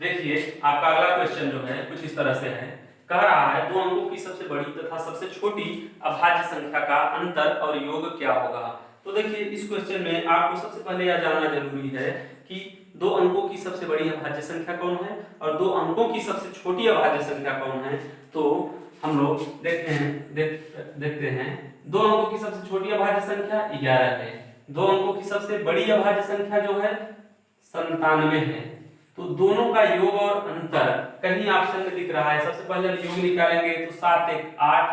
देखिए आपका अगला क्वेश्चन जो है कुछ इस तरह से है। कह रहा है दो अंकों की सबसे बड़ी तथा सबसे छोटी अभाज्य संख्या का अंतर और योग क्या होगा। तो देखिए इस क्वेश्चन में आपको सबसे पहले यह जानना जरूरी है कि दो अंकों की सबसे बड़ी अभाज्य संख्या कौन है और दो अंकों की सबसे छोटी अभाज्य संख्या कौन है। तो हम लोग देखते हैं दो अंकों की सबसे छोटी अभाज्य संख्या 11 है, दो अंकों की सबसे बड़ी अभाज्य संख्या जो है 97 है। तो दोनों का योग और अंतर कहीं ऑप्शन में दिख रहा है। सबसे पहले हम योग निकालेंगे तो 7 एक 8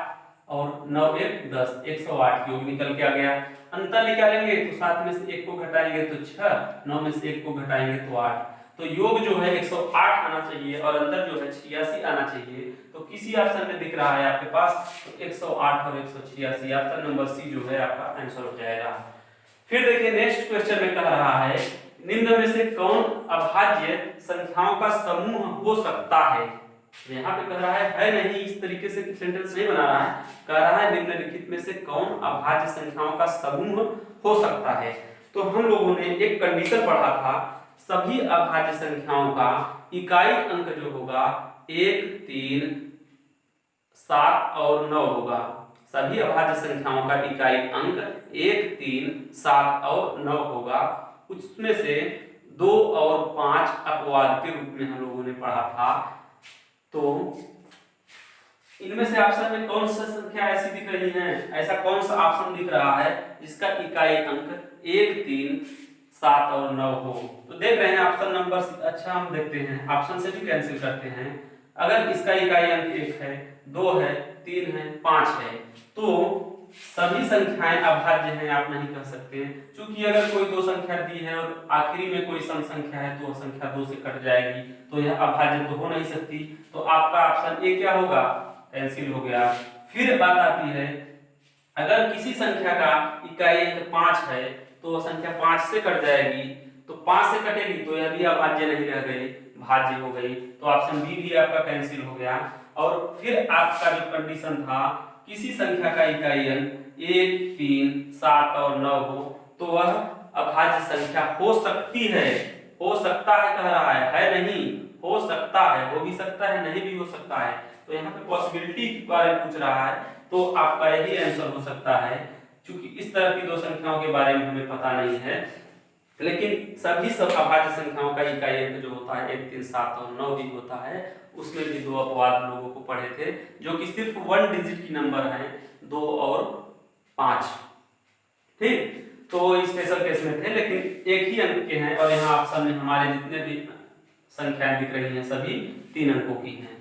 और 9 एक 10, 108 योग निकल के आ गया। अंतर निकालेंगे तो 7 में से 1 को घटाएंगे तो 6, 9 में से 1 को घटाएंगे तो 8। तो योग जो है 108 आना चाहिए और अंतर जो है 86 आना चाहिए। तो किसी ऑप्शन में दिख रहा है आपके पास तो 108 और 186 ऑप्शन नंबर सी जो है आपका आंसर हो जाएगा। फिर देखिए नेक्स्ट क्वेश्चन में कह रहा है निम्न में से कौन अभाज्य संख्याओं का समूह हो सकता है। यहाँ पे कह रहा है नहीं, इस तरीके से सेंटेंस नहीं बना रहा है। कह रहा है निम्नलिखित में से कौन अभाज्य संख्याओं का समूह हो सकता है। तो हम लोगों ने एक कंडीशन पढ़ा था, सभी अभाज्य संख्याओं का इकाई अंक जो होगा 1, 3, 7 और 9 होगा। सभी अभाज्य संख्याओं का इकाई अंक 1, 3, 7 और 9 होगा। उसमें से 2 और 5 अपवाद के रूप में हम लोगों ने पढ़ा था। तो इनमें से ऑप्शन में कौन सा संख्या ऐसी दिख रही है, ऐसा कौन सा ऑप्शन दिख रहा है जिसका इकाई अंक 1, 3, 7 और 9 हो। तो देख रहे हैं ऑप्शन नंबर, अच्छा हम देखते हैं ऑप्शन से भी कैंसिल करते हैं। अगर इसका इकाई अंक 1 है, 2 है, 3 है, 5 है तो सभी संख्याएं अभाज्य हैं आप नहीं कह सकते, क्योंकि अगर कोई दो संख्या दी है और आखिरी में कोई सम संख्या है तो वह संख्या 2 से कट जाएगी, तो यह अभाज्य तो हो नहीं सकती। तो आपका ऑप्शन ए क्या होगा, कैंसिल हो गया। फिर बात आती है अगर किसी संख्या का इकाई अंक 5 है तो वह संख्या 5 से कट जाएगी, तो 5 से कटेगी तो यह भी अभाज्य नहीं रह गई, भाज्य हो गई। तो ऑप्शन बी भी आपका कैंसिल हो गया। और फिर आपका जो कंडीशन था किसी संख्या का इकाई अंक 1, 3, 7 और 9 हो तो वह अभाज्य संख्या हो सकती है। हो सकता है कह रहा है नहीं, हो सकता है, हो भी सकता है, नहीं भी हो सकता है। तो यहाँ पे पॉसिबिलिटी के बारे में पूछ रहा है तो आपका यही आंसर हो सकता है, क्योंकि इस तरह की दो संख्याओं के बारे में हमें पता नहीं है। लेकिन सभी सब अभाज्य संख्याओं का इकाई अंक जो होता है 1, 3, 7 और 9 भी होता है। उसमें भी दो अपवाद लोगों को पढ़े थे जो कि सिर्फ 1 डिजिट की नंबर है, 2 और 5। ठीक, तो स्पेशल केस में थे लेकिन एक ही अंक के हैं। और यहाँ ऑप्शन में हमारे जितने भी संख्याएं दिख रही हैं सभी 3 अंकों की हैं।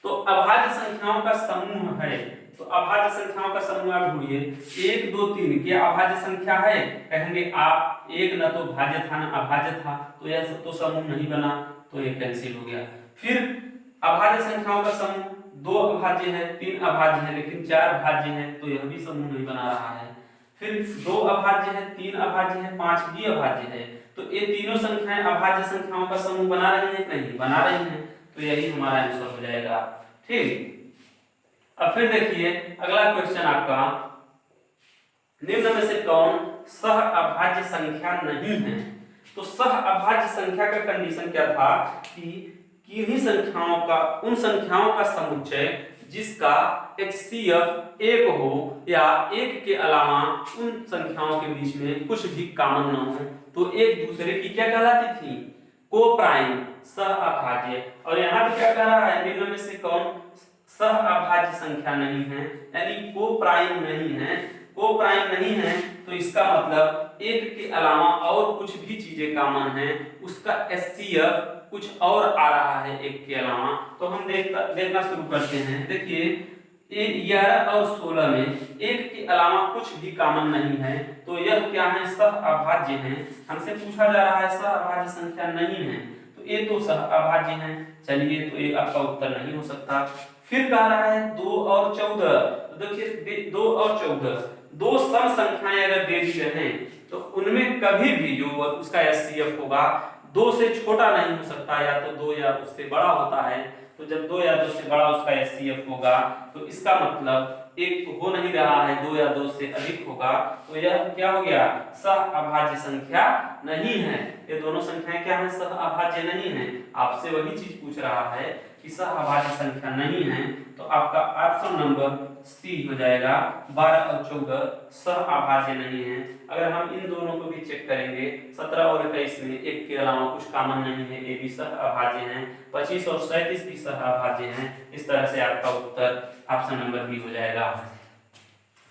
तो अभाज्य संख्याओं का समूह है, तो अभाज्य संख्याओं का समूह आप ढूंढिए। 1, 2, 3 क्या अभाज्य संख्या है, कहेंगे आप 1 न तो भाज्य था न अभाज्य था, तो यह सब तो समूह नहीं बना, तो ये कैंसिल हो गया। फिर अभाज्य संख्याओं का समूह 2 अभाज्य है, 3 अभाज्य है, लेकिन 4 भाज्य है, तो यह भी समूह नहीं बना रहा है। फिर 2 अभाज्य है, 3 अभाज्य है, 5 भी अभाज्य है, तो ये तीनों संख्याएं अभाज्य संख्याओं का समूह बना रही हैं, नहीं बना रही हैं, तो यही हमारा आंसर हो जाएगा। ठीक, अब फिर देखिए अगला क्वेश्चन आपका, निम्न में से कौन सह अभाज्य संख्या नहीं है। तो सह अभाज्य संख्या का कंडीशन क्या था कि किन्हीं संख्याओं का, उन संख्याओं का समुच्चय जिसका HCF 1 हो या 1 के अलावा उन संख्याओं के बीच में कुछ भी कॉमन न हो, तो एक दूसरे की क्या कहलाती थी, को प्राइम सह अभाज्य। और यहाँ पे क्या कह रहा है, निम्न में से कौन सह अभाज्य संख्या नहीं है, यानी को प्राइम नहीं है। को प्राइम नहीं है तो इसका मतलब 1 के अलावा और कुछ भी चीजें कॉमन हैं, उसका HCF कुछ और आ रहा है 1 के अलावा। तो हम देखना शुरू करते हैं। देखिए 11 और 16 में 1 के अलावा कुछ भी कॉमन नहीं है, तो यह क्या है, सह अभाज्य है। हमसे पूछा जा रहा है सह अभाज्य संख्या नहीं है, तो ये तो सह अभाज्य है। चलिए, तो ये आपका उत्तर नहीं हो सकता। फिर कह रहा है 2 और 14, तो देखिए 2 और 14 दो सम संख्याएं अगर दे दी रहे तो उनमें कभी भी जो उसका HCF होगा 2 से छोटा नहीं हो सकता, या तो 2 या उससे बड़ा होता है। तो जब 2 या 2 से बड़ा उसका HCF होगा तो इसका मतलब एक हो नहीं रहा है, 2 या 2 से अधिक होगा, तो यह क्या हो गया, सहअभाज्य संख्या नहीं है। ये दोनों संख्याएं क्या है, सहअभाज्य नहीं है। आपसे वही चीज पूछ रहा है कि सहअभाज्य संख्या नहीं है, तो आपका ऑप्शन नंबर सी हो जाएगा। 12 और 14 सहअभाज्य नहीं है। अगर हम इन दोनों को भी चेक करेंगे, 17 और 21 में एक के अलावा कुछ कॉमन नहीं है, ये भी सहअभाज्य हैं। 25 और 37 भी सहअभाज्य हैं। इस तरह से आपका उत्तर ऑप्शन नंबर बी हो जाएगा।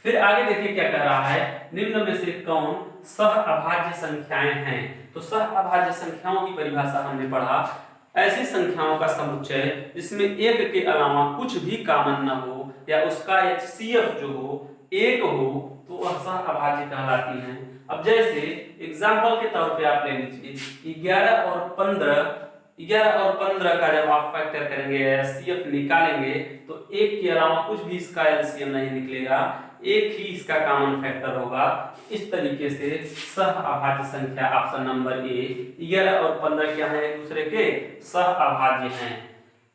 फिर आगे देखिए क्या कह रहा है, निम्न में से कौन सहअभाज्य संख्याएं हैं। तो सहअभाज्य संख्याओं की परिभाषा हमने पढ़ा, ऐसी संख्याओं का समुच्चय जिसमें एक के अलावा कुछ भी कॉमन न हो या उसका HCF जो हो एक हो, तो वह सहअभाज्य कहलाती हैं। अब जैसे एग्जाम्पल के तौर पे आप ले लीजिए 11 और 15 का जब आप फैक्टर करेंगे, HCF निकालेंगे, तो एक के अलावा कुछ भी इसका LCM नहीं निकलेगा, एक ही इसका कॉमन फैक्टर होगा। इस तरीके से सहअभाज्य संख्या ऑप्शन नंबर ए, 11 और 15 क्या है, एक दूसरे के सहअभाज्य हैं।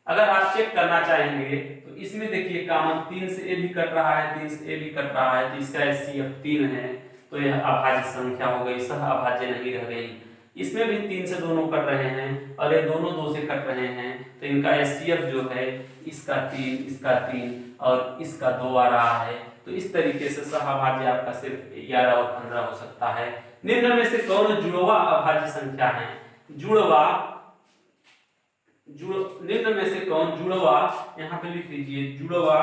अगर आप चेक करना चाहेंगे तो इसमें देखिए कॉमन 3 से ए भी कट रहा है, 3 से ए भी कट रहा है, तो इसका HCF 3 है, तो यह अभाज्य संख्या हो गई, सहअभाज्य नहीं रह गई। इसमें भी 3 से दोनों कट रहे हैं और ये दोनों 2 से कट रहे हैं, तो इनका HCF जो है इसका 3 और इसका 2 आ रहा है। तो इस तरीके से सहअभाज्य आपका सिर्फ 11 और 15 हो सकता है। निम्न में से कौन जुड़वा अभाज्य संख्या है। निम्न में से कौन जुड़वा, यहाँ पे लिख लीजिए जुड़वा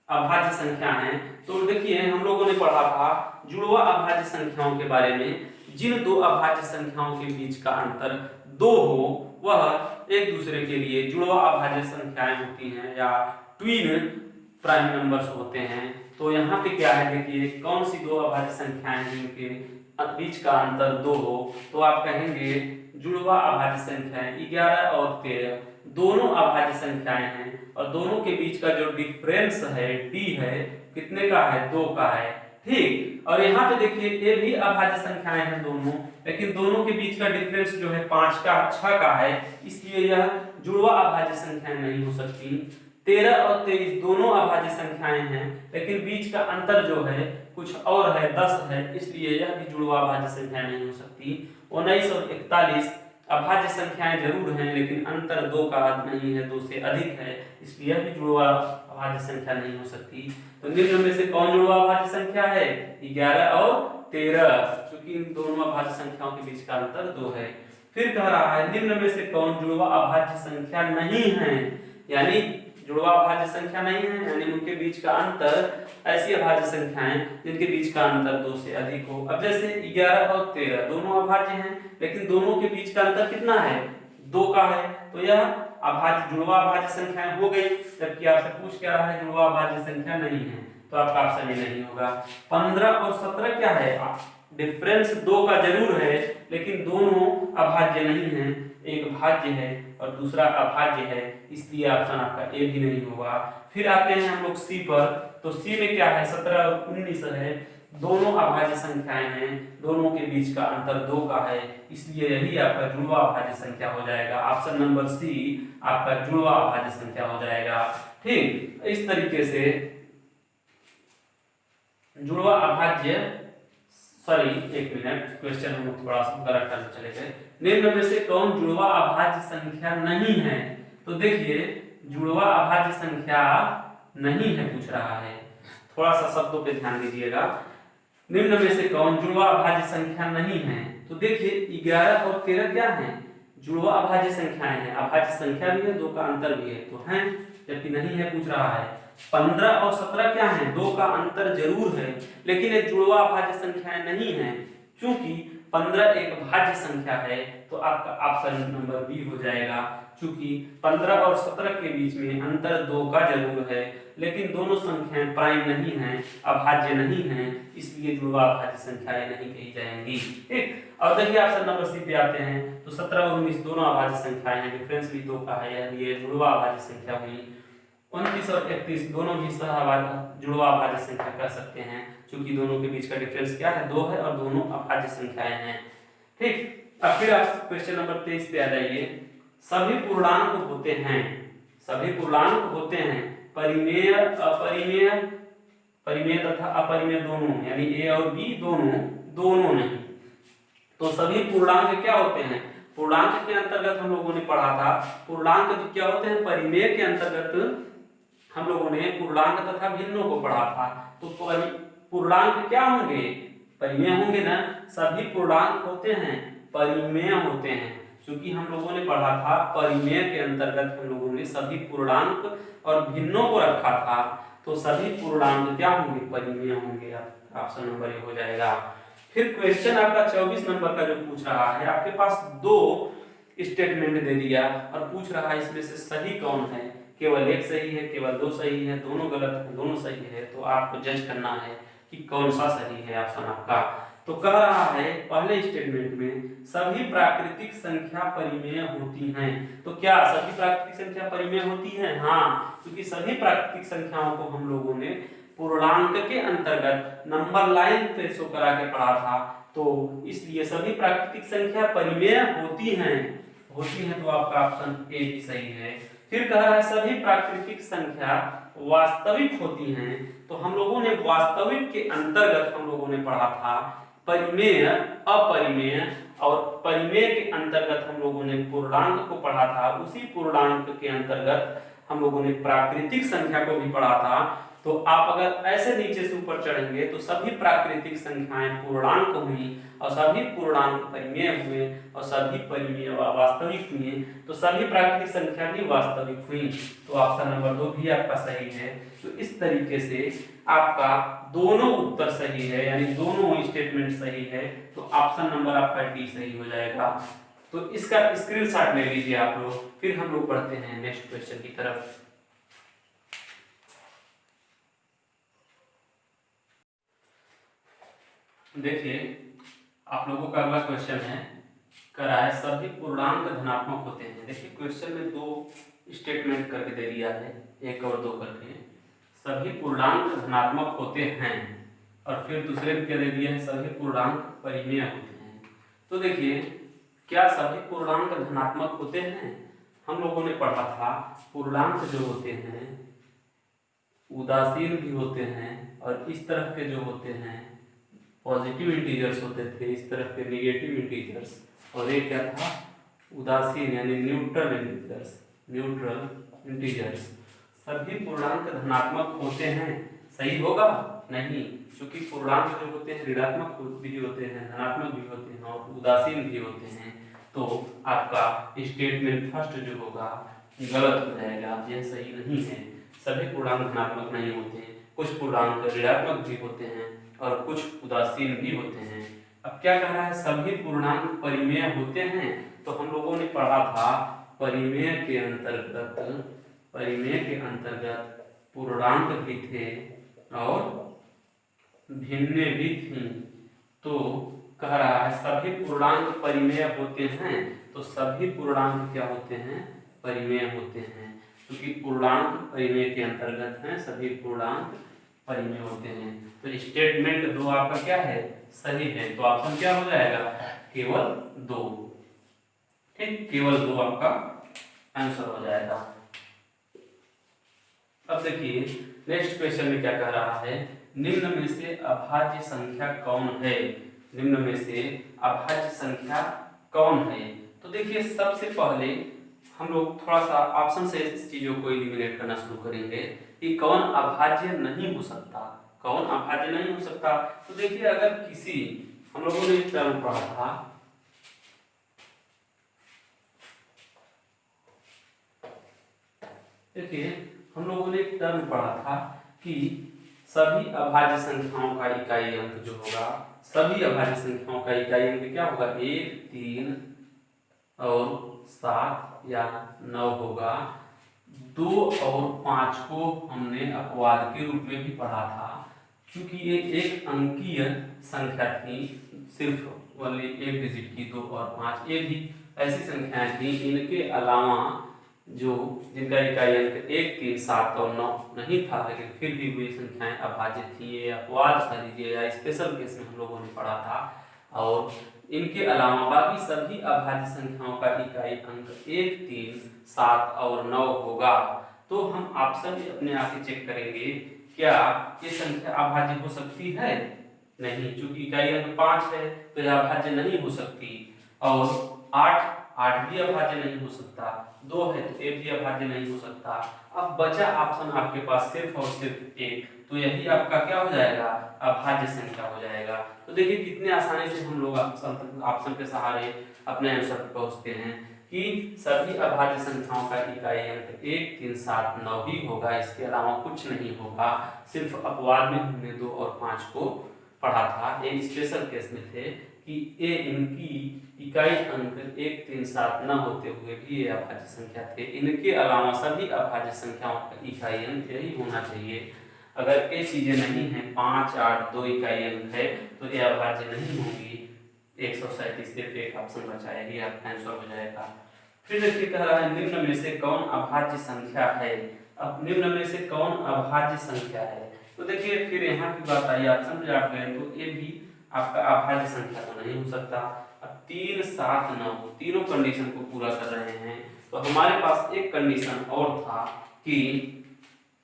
अभाज्य संख्या है। तो देखिए हम लोगों ने पढ़ा था जुड़वा अभाज्य संख्याओं के बारे में, जिन दो अभाज्य संख्याओं के बीच का अंतर 2 हो वह एक दूसरे के लिए जुड़वा अभाज्य संख्याएं होती हैं या ट्विन प्राइम नंबर्स होते हैं। तो यहाँ पे क्या है, देखिए कौन सी दो अभाज्य संख्याएं जिनके बीच का अंतर 2 हो, तो आप कहेंगे जुड़वा अभाज्य संख्याएं 11 और 13 दोनों अभाज्य संख्याएं हैं और दोनों के बीच का जो डिफरेंस है d है कितने का है, 2 का है, ठीक। और यहाँ पे देखिए ये भी अभाज्य संख्याएं हैं दोनों, लेकिन दोनों के बीच का डिफरेंस जो है 6 का है, इसलिए यह जुड़वा अभाज्य संख्याएं नहीं हो सकती। 13 और 23 दोनों अभाज्य संख्याएं हैं, लेकिन बीच का अंतर जो है कुछ और है, 10 है, इसलिए यह भी जुड़वा अभाज्य संख्याएं नहीं हो सकती। 19 और 41 अभाज्य संख्याएं जरूर हैं, लेकिन अंतर 2 का नहीं है, 2 से अधिक है, इसलिए यह भी जुड़वा अभाज्य संख्या नहीं हो सकती। तो निम्न में से कौन जुड़वा अभाज्य संख्या है, 11 और 13, क्योंकि इन दोनों अभाज्य संख्याओं के बीच का अंतर 2 है। फिर कह रहा है निम्न में से कौन जुड़वा अभाज्य संख्या नहीं है, यानी जुड़वा अभाज्य संख्या नहीं है यानी उनके बीच का अंतर, ऐसी अभाज्य संख्याएं जिनके बीच का अंतर 2 से अधिक हो। अब जैसे 11 और 13 दोनों अभाज्य हैं, लेकिन दोनों के बीच का अंतर कितना है, 2 का है, तो यह अभाज्य जुड़वा अभाज्य संख्याएं हो गई। जबकि आपसे पूछ क्या रहा है, जुड़वा अभाज्य संख्या नहीं है, तो आपका ऑप्शन ही नहीं होगा। 15 और 17 क्या है, डिफरेंस 2 का जरूर है, लेकिन दोनों अभाज्य नहीं है, एक भाज्य है और दूसरा अभाज्य है, इसलिए ऑप्शन आपका ए भी नहीं होगा। फिर आते हैं हम लोग सी पर, तो सी में क्या है, 17 और 19 है, दोनों अभाज्य संख्याएं हैं, दोनों के बीच का अंतर 2 का है, इसलिए यही आपका जुड़वा अभाज्य संख्या हो जाएगा। ऑप्शन नंबर सी आपका जुड़वा अभाज्य संख्या हो जाएगा, ठीक। इस तरीके से जुड़वा अभाज्य, सॉरी एक मिनट, क्वेश्चन हम थोड़ा सा गलत कर चले गए। निम्न में से कौन जुड़वा अभाज्य संख्या नहीं है, तो देखिए जुड़वा अभाज्य संख्या नहीं है पूछ रहा है, थोड़ा सा शब्दों पे ध्यान दीजिएगा। निम्न में से कौन जुड़वा अभाज्य संख्या नहीं है, तो देखिए 11 और 13 क्या है, जुड़वा अभाज्य संख्याएं हैं, अभाज्य संख्या भी है, 2 का अंतर भी है, तो हैं, जबकि नहीं है पूछ रहा है। 15 और 17 क्या है, 2 का अंतर जरूर है, लेकिन ये जुड़वा अभाज्य संख्याएं नहीं है। चूंकि 15 एक भाज्य संख्या है, तो आपका ऑप्शन नंबर बी हो जाएगा। चूंकि 15 और 17 के बीच में अंतर 2 का जरूर है, लेकिन दोनों संख्याएं प्राइम नहीं हैं, अभाज्य नहीं हैं, इसलिए जुड़वा अभाज्य संख्याएं नहीं कही जाएंगी, ठीक। और देखिए ऑप्शन नंबर सी पे आते हैं, तो 17 और 19 दोनों अभाज्य संख्याएं हैं, डिफरेंस भी 2 का है, ये जुड़वा अभाज्य संख्या हुई। 29 और 31 दोनों भी जुड़वा अभाज्य संख्या कह सकते हैं, क्योंकि दोनों के बीच का डिफरेंस क्या है, 2 है और दोनों अभाज्य संख्याएं हैं, ठीक। अब फिर आप क्वेश्चन नंबर 23 पे आ जाइए। सभी पूर्णांक होते हैं, सभी पूर्णांक होते हैं, परिमेय, अपरिमेय, परिमेय तथा अपरिमेय दोनों, यानी ए और बी दोनों नहीं। तो सभी पूर्णांक क्या होते हैं, पूर्णांक के अंतर्गत हम लोगों ने पढ़ा था, पूर्णांक क्या होते हैं, परिमेय के अंतर्गत हम लोगों ने पूर्णांक तथा भिन्नों को पढ़ा था। तो पूर्णांक क्या होंगे, परिमेय होंगे ना, सभी पूर्णांक होते हैं परिमेय होते हैं, क्योंकि हम लोगों ने पढ़ा था परिमेय के अंतर्गत हम लोगों ने सभी पूर्णांक और भिन्नों को रखा था, तो सभी पूर्णांक क्या होंगे, परिमेय होंगे। ऑप्शन नंबर ए हो जाएगा। फिर क्वेश्चन आपका 24 नंबर का जो पूछ रहा है, आपके पास दो स्टेटमेंट दे दिया और पूछ रहा है इसमें से सही कौन है, केवल एक सही है, केवल दो सही है, दोनों गलत है, दोनों सही है, तो आपको जज करना है कि कौन सा सही है ऑप्शन आपका। तो कह रहा है पहले स्टेटमेंट में सभी प्राकृतिक संख्या परिमेय होती हैं, तो क्या सभी प्राकृतिक संख्या परिमेय होती हैं? हाँ, क्योंकि सभी प्राकृतिक संख्याओं को हम लोगों ने पूर्णांक के अंतर्गत नंबर लाइन पे शो करा के पढ़ा था, तो इसलिए सभी प्राकृतिक संख्या परिमेय होती हैं, तो आपका ऑप्शन ए भी सही है। फिर कह रहा है सभी प्राकृतिक संख्या वास्तविक होती हैं, तो हम लोगों ने वास्तविक के अंतर्गत हम लोगों ने पढ़ा था परिमेय, अपरिमेय, और परिमेय के अंतर्गत हम लोगों ने पूर्णांक को पढ़ा था, उसी पूर्णांक के अंतर्गत हम लोगों ने प्राकृतिक संख्या को भी पढ़ा था। तो आप अगर ऐसे नीचे से ऊपर चढ़ेंगे तो सभी प्राकृतिक संख्याएं पूर्णांक हुई और सभी पूर्णांक परिमेय हुए और सभी परिमेय वास्तविक हुए, तो सभी प्राकृतिक संख्या भी वास्तविक हुई, तो ऑप्शन नंबर 2 भी आपका सही है। तो इस तरीके से आपका दोनों उत्तर सही है, यानी दोनों स्टेटमेंट सही है, तो ऑप्शन नंबर आपका डी सही हो जाएगा। तो इसका स्क्रीनशॉट ले लीजिए आप लोग। फिर हम लोग बढ़ते हैं नेक्स्ट क्वेश्चन की तरफ। देखिए आप लोगों का अगला क्वेश्चन है, कह रहा है सभी पूर्णांक धनात्मक होते हैं। देखिए क्वेश्चन में दो स्टेटमेंट करके दे दिया है, एक और दो करके, सभी पूर्णांक धनात्मक होते हैं, और फिर दूसरे में क्या दे दिया है, सभी पूर्णांक परिमेय होते हैं। तो देखिए क्या सभी पूर्णांक धनात्मक होते हैं? हम लोगों ने पढ़ा था पूर्णांक जो होते हैं उदासीन भी होते हैं, और इस तरफ के जो होते हैं पॉजिटिव इंटीजर्स होते थे, इस तरफ के नेगेटिव इंटीजर्स, और ये क्या था, उदासीन यानी न्यूट्रल इंटीजर्स। सभी पूर्णांक धनात्मक होते हैं, सही होगा? नहीं, क्योंकि पूर्णांक जो होते हैं ऋणात्मक भी होते हैं, धनात्मक भी होते हैं और उदासीन भी होते हैं, तो आपका स्टेटमेंट फर्स्ट जो होगा गलत हो जाएगा, यह सही नहीं है। सभी पूर्णांक धनात्मक नहीं होते हैं, कुछ पूर्णांक ऋणात्मक भी होते हैं और कुछ उदासीन भी होते हैं। अब क्या कह रहा है, सभी पूर्णांक परिमेय होते हैं, तो हम लोगों ने पढ़ा था परिमेय के अंतर्गत पूर्णांक भी थे और भिन्न भी थी। तो कह रहा है सभी पूर्णांक परिमेय होते हैं, तो सभी पूर्णांक क्या होते हैं, परिमेय होते हैं, क्योंकि पूर्णांक परिमेय के अंतर्गत हैं, सभी पूर्णांक परिमेय होते हैं। तो स्टेटमेंट 2 आपका क्या है, सही है, तो ऑप्शन क्या हो जाएगा, केवल 2। ठीक, केवल 2 आपका आंसर हो जाएगा। अब देखिए नेक्स्ट क्वेश्चन में क्या कह रहा है, निम्न में से अभाज्य संख्या कौन है, निम्न में से अभाज्य संख्या कौन है। तो देखिए सबसे पहले हम लोग थोड़ा सा ऑप्शन से इस चीजों को एलिमिनेट करना शुरू करेंगे कि कौन अभाज्य नहीं हो सकता, कौन अभाज्य नहीं हो सकता। तो देखिए अगर किसी, हम लोगों ने एक टर्म पढ़ा था, देखिए हम लोगों ने एक टर्म पढ़ा था कि सभी अभाज्य संख्याओं का इकाई अंक जो होगा, सभी अभाज्य संख्याओं का इकाई अंक क्या होगा, 1, 3 और 7 या 9 होगा। 2 और 5 को हमने अपवाद के रूप में भी पढ़ा था, क्योंकि ये एक अंकीय संख्या थी, सिर्फ वाली एक डिजिट की 2 और 5, ये भी ऐसी संख्याएं थी। इनके अलावा जो जिनका इकाई अंक 1, 3, 7 और 9 नहीं था, लेकिन फिर भी वे संख्याएं अभाज्य थी, ये अपवाद कह लीजिए या स्पेशल केस में हम लोगों ने पढ़ा था। और इनके अलावा बाकी सभी अभाज्य संख्याओं का इकाई अंक 1, 3, 7 और 9 होगा। तो हम ऑप्शन में अपने आप ही चेक करेंगे, क्या ये संख्या अभाज्य हो सकती है? नहीं, क्योंकि इकाई अंक 5 है तो यह अभाज्य नहीं हो सकती। और 8 भी अभाज्य नहीं हो सकता, 2 है तो ये भी अभाज्य नहीं हो सकता। अब बचा ऑप्शन आपके पास सिर्फ और सिर्फ एक, तो यही आपका क्या हो जाएगा? अभाज्य संख्या हो जाएगा। तो देखिए कितने आसानी से हम लोग ऑप्शन के सहारे अपने आंसर पर पहुंचते हैं कि सभी अभाज्य संख्याओं का इकाई अंक 1, 3, 7, 9 ही होगा, इसके अलावा कुछ नहीं होगा। सिर्फ अपवाद में हमने 2 और 5 को पढ़ा था, ये स्पेशल केस में थे कि ये इनकी इकाई अंक 1, 3, 7 न होते हुए भी ये अभाज्य संख्या थे। इनके अलावा सभी अभाज्य संख्याओं का इकाई अंक यही होना चाहिए। अगर ये चीजें नहीं है, 5, 8, 2 इकाई अंक है तो ये अभाज्य नहीं होंगी। 137 सिर्फ एक ऑप्शन बचा है, ये आपका आंसर हो जाएगा। फिर देखिए कह रहा है निम्न में से कौन अभाज्य संख्या है। अब निम्न में से कौन अभाज्य संख्या है, तो देखिए फिर यहाँ की बात आई, ऑप्शन पे आप गए तो ये भी आपका अभाज्य संख्या तो नहीं हो सकता। अब 3, 7, 9 तीनों कंडीशन को पूरा कर रहे हैं, तो हमारे पास एक कंडीशन और था कि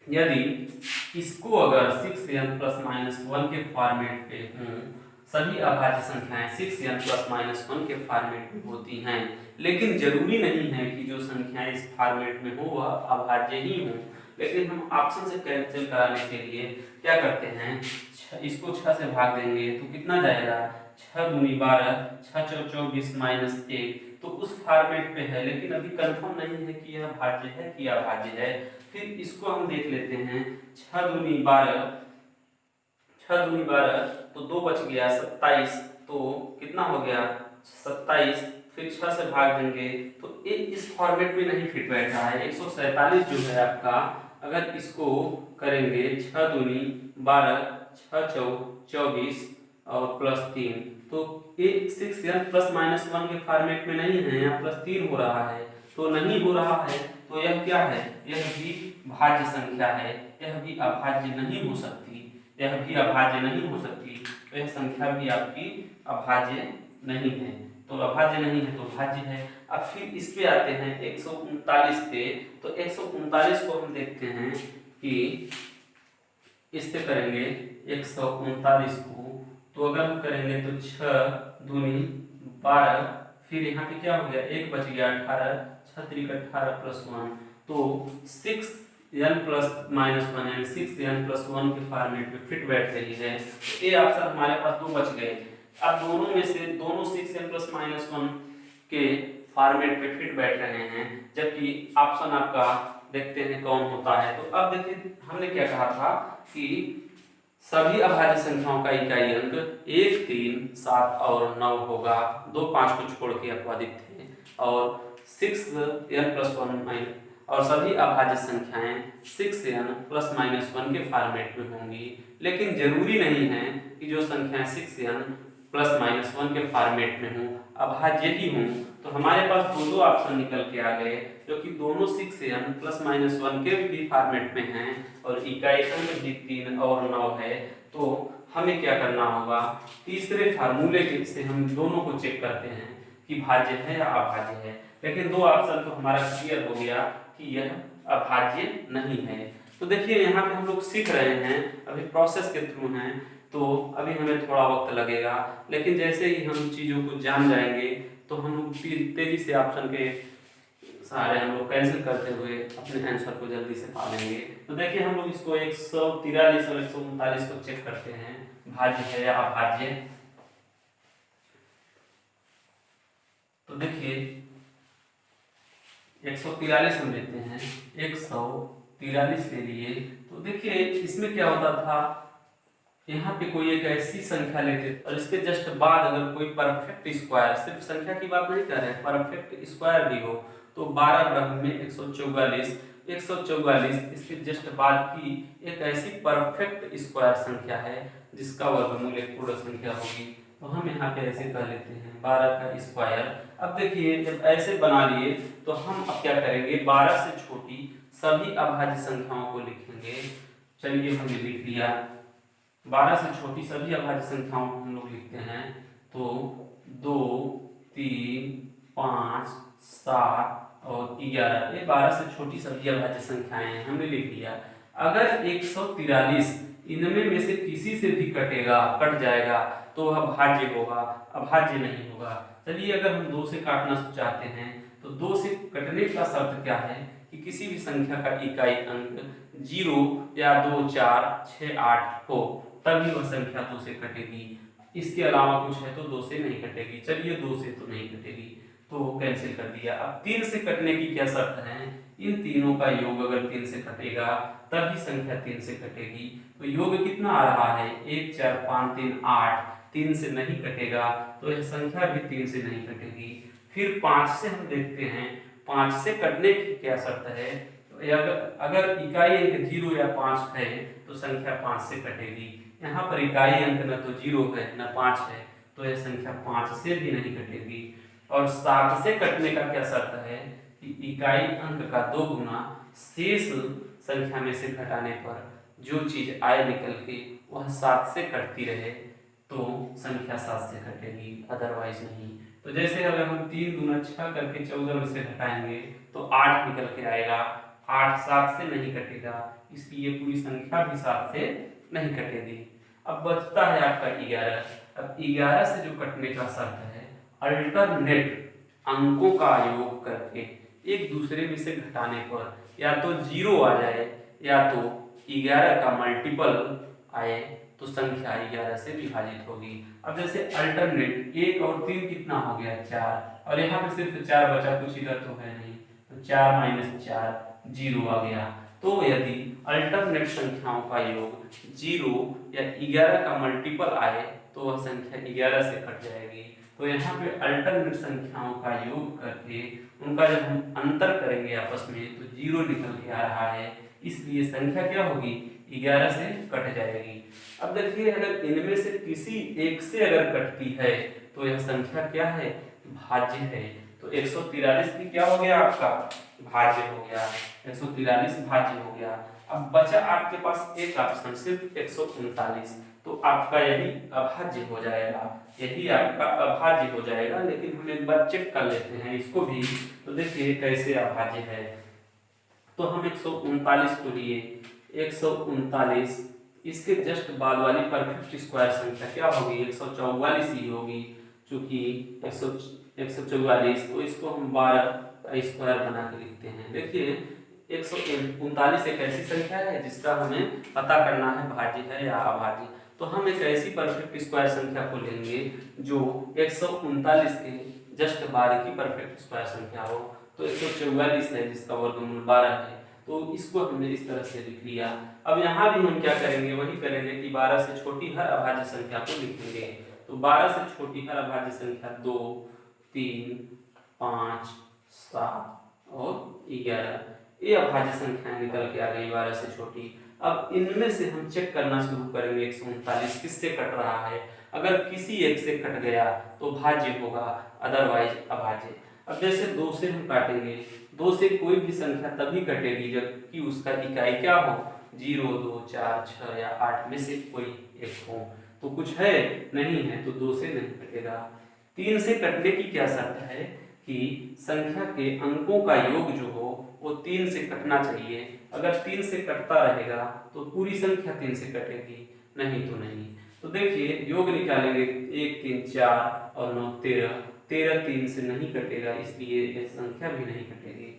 यदि इसको अगर 6n ± 1 के फॉर्मेट पे हूँ, सभी अभाज्य संख्याएं 6n ± 1 के फॉर्मेट में होती हैं, लेकिन जरूरी नहीं है कि जो संख्याएं इस फॉर्मेट में हो वह अभाज्य ही हो। लेकिन हम ऑप्शन से कैंसिल कराने के लिए क्या करते हैं, इसको 6 से भाग देंगे तो कितना जाएगा, 6 दूनी 12, 6 चौक 24 -1, तो उस फॉर्मेट पे है, लेकिन अभी कंफर्म नहीं है कि यह भाज्य है कि अभाज्य है। फिर इसको हम देख लेते हैं, 6 दूनी 12, 6 दूनी 12 तो 2 बच गया 27, तो कितना हो गया 27, फिर 6 से भाग देंगे तो ये इस फॉर्मेट में नहीं फिट बैठ रहा है। 147 जो है आपका, अगर इसको करेंगे 6 दूनी 12, 6 चौक 24 और +3, तो ये 6n ± 1 के फॉर्मेट में नहीं है, यहाँ +3 हो रहा है, तो नहीं हो रहा है, तो यह क्या है, यह भी भाज्य संख्या है, यह भी अभाज्य नहीं हो सकती, यह भी अभाज्य नहीं हो सकती, तो यह संख्या भी आपकी अभाज्य नहीं है। तो अभाज्य नहीं है तो भाज्य है। अब फिर इस पे आते हैं 139 पे, तो 139 को हम देखते हैं कि इससे करेंगे 139 को, तो अगर हम करेंगे तो 6 दूनी 12, फिर यहाँ पे क्या हो गया, 1 बच गया 18, 6 त्रिक 18 +1, तो 6n ± 1 यानी 6n + 1 के फॉर्मेट में फिट बैठ रही है। तो ये ऑप्शन हमारे पास 2 बच गए। अब दोनों में से दोनों 6n ± 1 के फॉर्मेट पे फिट बैठ रहे हैं, जबकि ऑप्शन आपका देखते हैं कौन होता है। तो अब देखिए हमने क्या कहा था कि सभी अभाज्य संख्याओं का इकाई अंक 1, 3, 7 और 9 होगा, 2, 5 को छोड़ के अपवादित थे, और 6n + 1 और सभी अभाज्य संख्याएं 6n ± 1 के फॉर्मेट में होंगी। लेकिन जरूरी नहीं है कि जो संख्याएं 6n ± 1 के फॉर्मेट में हों अभाज्य ही हों। तो हमारे पास दो ऑप्शन निकल के आ गए, जो कि दोनों 6n ± 1 के भी फॉर्मेट में हैं और इकाई अंक भी 3 और 9 है। तो हमें क्या करना होगा, तीसरे फार्मूले से हम दोनों को चेक करते हैं कि भाज्य है या अभाज्य है। लेकिन दो ऑप्शन तो हमारा क्लियर हो गया कि यह अभाज्य नहीं है। तो देखिए यहाँ पे हम लोग सीख रहे हैं, अभी प्रोसेस के थ्रू हैं, तो अभी हमें थोड़ा वक्त लगेगा, लेकिन जैसे ही हम चीज़ों को जान जाएंगे तो हम लोग तेजी से ऑप्शन के सहारे हम लोग कैंसिल करते हुए अपने आंसर को जल्दी से पा लेंगे। तो देखिए हम लोग इसको 143 और 139 को चेक करते हैं, भाज्य है या अभाज्य। तो देखिए 143 हम लेते हैं, 143 ले लिए, तो देखिए इसमें क्या होता था, यहाँ पे कोई एक ऐसी संख्या लेते और इसके जस्ट बाद अगर कोई परफेक्ट स्क्वायर, सिर्फ संख्या की बात नहीं कर रहे हैं, परफेक्ट स्क्वायर भी हो, तो 12 बराबर में 144, 144 इसके जस्ट बाद की एक ऐसी परफेक्ट स्क्वायर संख्या है जिसका वर्गमूल एक पूर्ण संख्या होगी। तो हम यहाँ पे ऐसे कर लेते हैं 12 का स्क्वायर। अब देखिए जब ऐसे बना लिए तो हम अब क्या करेंगे, 12 से छोटी सभी अभाज्य संख्याओं को लिखेंगे। चलिए हमने लिख लिया, 12 से छोटी सभी अभाज्य संख्याओं को हम लोग लिखते हैं तो 2, 3, 5, 7 और 11, ये 12 से छोटी सभी अभाज्य संख्याएं हैं, हमने लिख लिया। अगर 143 इनमें में से किसी से भी कट जाएगा तो वह भाज्य होगा, अभाज्य नहीं होगा। चलिए अगर हम 2 से काटना चाहते हैं तो 2 से कटने का शर्त क्या है कि किसी भी संख्या का इकाई अंक 0 या 2, 4, 6, 8 हो, तभी वह संख्या 2 से कटेगी। इसके अलावा कुछ है तो 2 से नहीं कटेगी। चलिए 2 से तो नहीं कटेगी तो कैंसिल कर दिया। अब 3 से कटने की क्या शर्त है? इन तीनों का योग अगर 3 से कटेगा तभी संख्या 3 से कटेगी। तो योग कितना आ रहा है? 1, 4, 5, 3, 8। 3 से नहीं कटेगा तो यह संख्या भी 3 से नहीं कटेगी। फिर 5 से हम देखते हैं, 5 से कटने की क्या शर्त है? अगर इकाई अंक 0 या 5 है तो संख्या 5 से कटेगी। यहाँ पर इकाई अंक न तो 0 है न 5 है, तो यह संख्या 5 से भी नहीं कटेगी। और 7 से कटने का क्या शर्त है कि इकाई अंक का 2 गुना शेष संख्या में से घटाने पर जो चीज आए निकल के वह 7 से कटती रहे तो संख्या 7 से कटेगी, अदरवाइज नहीं। तो जैसे अगर हम 3 दूना 6 करके 14 में से घटाएंगे तो 8 निकल के आएगा। 8 7 से नहीं कटेगा, इसलिए पूरी संख्या भी 7 से नहीं कटेगी। अब बचता है आपका 11। अब 11 से जो कटने का शर्त है, अल्टरनेट अंकों का योग करके एक दूसरे में से घटाने पर या तो 0 आ जाए या तो 11 का मल्टीपल आए तो संख्या 11 से विभाजित होगी। अब जैसे अल्टरनेट 1 और 3 कितना हो गया? 4, और यहाँ पे सिर्फ 4 बचा, कुछ इधर तो है नहीं, तो 4 - 4 0 आ गया। तो यदि अल्टरनेट संख्याओं का योग 0 या 11 का मल्टीपल आए तो वह संख्या 11 से कट जाएगी। तो यहाँ पे अल्टरनेट संख्याओं का योग करके उनका जब हम अंतर करेंगे आपस में तो 0 निकल के आ रहा है, इसलिए संख्या क्या होगी? 11 से कट जाएगी। अब देखिए अगर इनमें से किसी एक से अगर कटती है तो यह संख्या क्या है? भाज्य है। तो 143 भी क्या हो गया आपका? भाज्य हो गया। 143 भाज्य हो गया। अब बचा आपके पास एक ऑप्शन, सिर्फ 139, तो आपका यही अभाज्य हो जाएगा, यही आपका अभाज्य हो जाएगा। लेकिन हम एक बार चेक कर लेते हैं इसको भी, तो देखिए कैसे अभाज्य है। तो हम 139 को लिए, 139 इसके जस्ट बाद वाली परफेक्ट स्क्वायर संख्या क्या होगी? 144 ही होगी, चूंकि 144, तो इसको हम 12 का स्क्वायर बना के लिखते हैं। देखिए 139 एक ऐसी संख्या है जिसका हमें पता करना है भाज्य है या अभाज्य। तो हम एक ऐसी परफेक्ट स्क्वायर संख्या को लेंगे जो 139 के जस्ट बाद की परफेक्ट स्क्वायर संख्या हो। तो 144 है जिसका वर्गमूल 12 है, तो इसको हमने इस तरह से लिख लिया। अब यहाँ भी हम क्या करेंगे? वही करेंगे कि 12 से छोटी हर अभाज्य संख्या को लिखेंगे। तो 12 से छोटी हर अभाज्य संख्या 2, 3, 5, 7 और 11, ये अभाज्य संख्याएं निकल के आ गई 12 से छोटी। अब इनमें से हम चेक करना शुरू करेंगे 139 किससे कट रहा है। अगर किसी एक से कट गया तो भाज्य होगा, अदरवाइज अभाज्य। अब जैसे 2 से हम काटेंगे, 2 से कोई भी संख्या तभी कटेगी जबकि उसका इकाई क्या हो? 0, 2, 4, 6 या 8 में से कोई एक हो। तो कुछ है नहीं है तो 2 से नहीं कटेगा। 3 से कटने की क्या शर्त है कि संख्या के अंकों का योग जो हो वो 3 से कटना चाहिए। अगर 3 से कटता रहेगा तो पूरी संख्या 3 से कटेगी, नहीं तो नहीं। तो देखिए योग निकालेंगे, 1, 3, 4 और 9, 13। 13 3 से नहीं कटेगा, इसलिए यह संख्या भी नहीं कटेगी।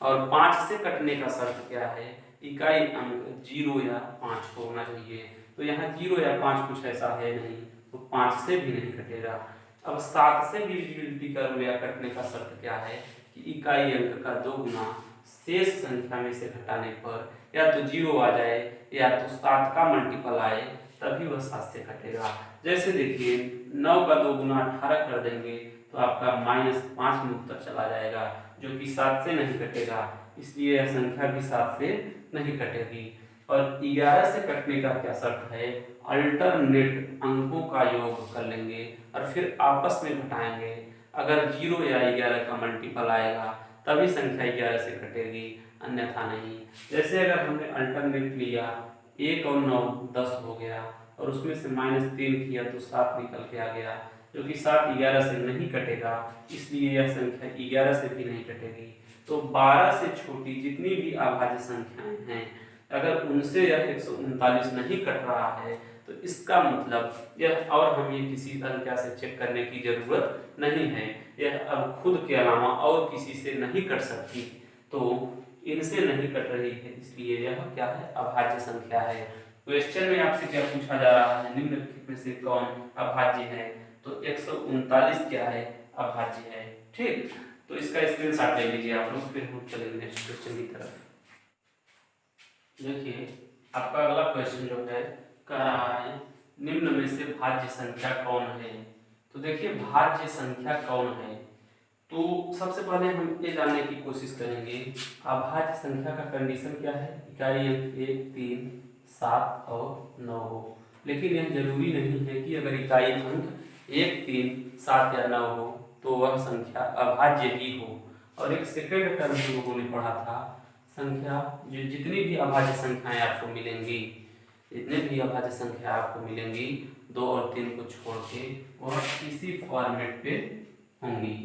और 5 से कटने का शर्त क्या है? इकाई अंक 0 या 5 होना चाहिए। तो यहाँ 0 या 5 कुछ ऐसा है नहीं, तो 5 से भी नहीं कटेगा। अब 7 से डिविजिबिलिटी का रूल या कटने का शर्त क्या है कि इकाई अंक का 2 गुना शेष संख्या में से घटाने पर या तो 0 आ जाए या तो 7 का मल्टीपल आए तभी वह 7 से कटेगा। जैसे देखिए 9 का 2 गुना 18 कर देंगे तो आपका -5 में उत्तर चला जाएगा, जो कि 7 से नहीं कटेगा, इसलिए यह संख्या भी 7 से नहीं कटेगी। और 11 से कटने का क्या शर्त है? अल्टरनेट अंकों का योग कर लेंगे और फिर आपस में घटाएंगे। अगर 0 या 11 का मल्टीपल आएगा तभी संख्या 11 से कटेगी, अन्यथा नहीं। जैसे अगर हमने अल्टरनेट लिया, 1 और 9 10 हो गया और उसमें से -3 किया तो 7 निकल के आ गया। जो कि 7 11 से नहीं कटेगा, इसलिए यह संख्या 11 से भी नहीं कटेगी। तो 12 से छोटी जितनी भी अभाज्य संख्याएं हैं, अगर उनसे यह 139 नहीं कट रहा है तो इसका मतलब यह, और हमें किसी संख्या से चेक करने की जरूरत नहीं है, यह अब खुद के अलावा और किसी से नहीं कट सकती, तो इनसे नहीं कट रही है, इसलिए यह क्या है, अभाज्य संख्या है। क्वेश्चन में आपसे क्या पूछा जा रहा है, निम्नलिखित में से कौन अभाज्य है, तो 139 क्या है, अभाज्य है। ठीक, तो इसका स्क्रीनशॉट ले लीजिए आप लोग, फिर हम चलेंगे नेक्स्ट क्वेश्चन की तरफ। देखिए आपका अगला क्वेश्चन जो है कह रहा है निम्न में से भाज्य संख्या कौन है। तो देखिए भाज्य संख्या कौन है, तो सबसे पहले हम ये जानने की कोशिश करेंगे अभाज्य संख्या का कंडीशन क्या है, इकाई अंक 1 3 7 और 9 हो। लेकिन यह जरूरी नहीं है कि अगर इकाई अंक 1 3 7 या 9 हो तो वह संख्या अभाज्य ही हो। और एक सेकंड टर्म जो लोगों ने पढ़ा था, संख्या जो जितनी भी अभाज्य संख्याएं आपको मिलेंगी, जितने भी अभाज्य संख्या आपको मिलेंगी 2 और 3 को छोड़ के, वह इसी फॉर्मेट पे होंगी।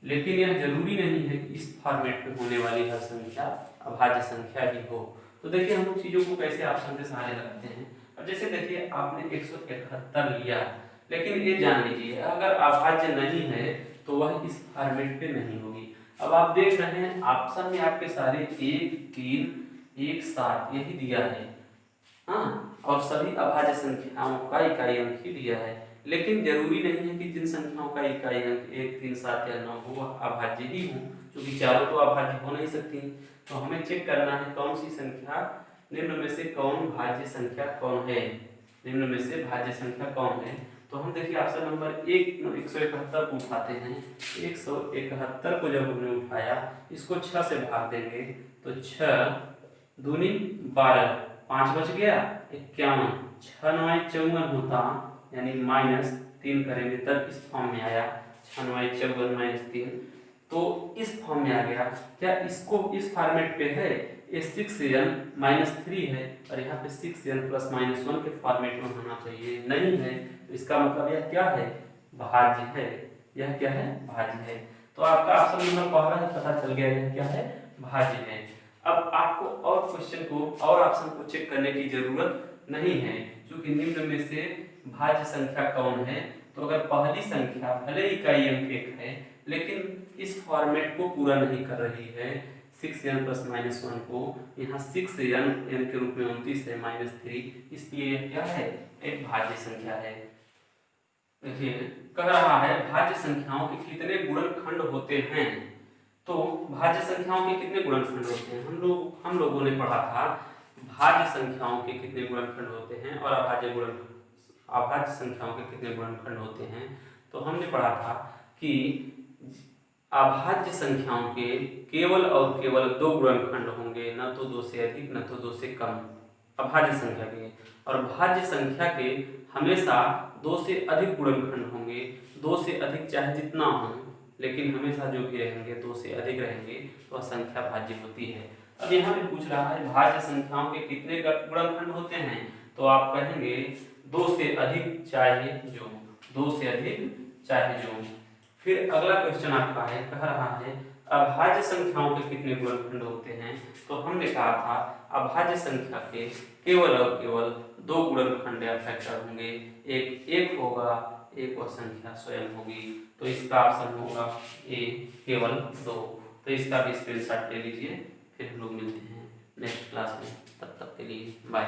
लेकिन यह जरूरी नहीं है कि इस फॉर्मेट पे होने वाली हर संख्या अभाज्य संख्या ही हो। तो देखिए हम लोग चीजों को कैसे ऑप्शन के सहारे रखते हैं। अब जैसे देखिए आपने 171 लिया, लेकिन ये जान लीजिए अगर अभाज्य नहीं है तो वह इस फॉर्मेट पे नहीं होगी। अब आप देख रहे हैं ऑप्शन में आपके सारे 1 3 1 7 यही दिया है, हाँ, और सभी अभाज्य संख्याओं का इकाई अंक ही दिया है। लेकिन जरूरी नहीं है कि जिन संख्याओं का इकाई अंक 1 3 7 या 9 हो वह अभाज्य ही हो, क्योंकि चारों तो अभाज्य हो नहीं सकती। तो हमें चेक करना है कौन सी संख्या, निम्न में से कौन भाज्य संख्या कौन है, निम्न में से भाज्य संख्या कौन है। तो हम देखिए ऑप्शन नंबर 171 को उठाते हैं। 171 को जब हमने उठाया, इसको 6 से भाग देंगे तो 6 दूनी 12, 5 बच गया 51, 6 9 54 होता, यानी -3 करेंगे तब इस फॉर्म में आया, 6 9 54 -3, तो इस फॉर्म में आ गया। क्या इसको इस फॉर्मेट पे है, ये 6n -3 है और यहाँ पे 6n +-1 के फॉर्मेट में होना चाहिए, नहीं है, तो इसका मतलब यह क्या है, भाज्य है। यह क्या है, भाज्य है। तो आपका ऑप्शन नंबर पहला ही पता चल गया, यह क्या है, भाज्य है। अब आपको और क्वेश्चन को और ऑप्शन को चेक करने की जरूरत नहीं है, क्योंकि निम्न में से भाज्य संख्या कौन है। तो अगर पहली संख्या भले इकाई अंक 1 है लेकिन इस फॉर्मेट को पूरा नहीं कर रही है, 6n +-1 को, यहाँ 6n n के रूप में 29 है -3, इसलिए यह क्या है, एक भाज्य संख्या है। देखिए कह रहा है भाज्य संख्याओं के कितने गुणनखंड होते हैं। तो भाज्य संख्याओं के कितने गुणनखंड होते हैं, हम लोगों ने पढ़ा था भाज्य संख्याओं के कितने गुणनखंड होते हैं और अभाज्य संख्याओं के कितने गुणनखंड होते हैं। तो हमने पढ़ा था कि अभाज्य संख्याओं के केवल और केवल 2 गुणनखंड होंगे, न तो 2 से अधिक न तो 2 से कम अभाज्य संख्या के, और भाज्य संख्या के हमेशा 2 से अधिक गुणनखंड होंगे। 2 से अधिक चाहे जितना हो, लेकिन हमेशा जो भी रहेंगे 2 से अधिक रहेंगे, तो संख्या भाज्य होती है। अब यहाँ पे पूछ रहा है भाज्य संख्याओं के कितने गुणनखंड होते हैं, तो आप कहेंगे 2 से अधिक चाहे जो, 2 से अधिक चाहे जो। फिर अगला क्वेश्चन आपका है, कह रहा है अभाज्य संख्याओं के कितने गुणनखंड होते हैं। तो हमने कहा था अभाज्य संख्या के केवल और केवल 2 गुणनखंड या फैक्टर होंगे, एक 1 होगा, एक और संख्या स्वयं होगी। तो इसका ऑप्शन होगा ए, केवल 2। तो इसका भी स्क्रीनशॉट ले लीजिए, फिर हम लोग मिलते हैं नेक्स्ट क्लास में, तब तक के लिए बाय।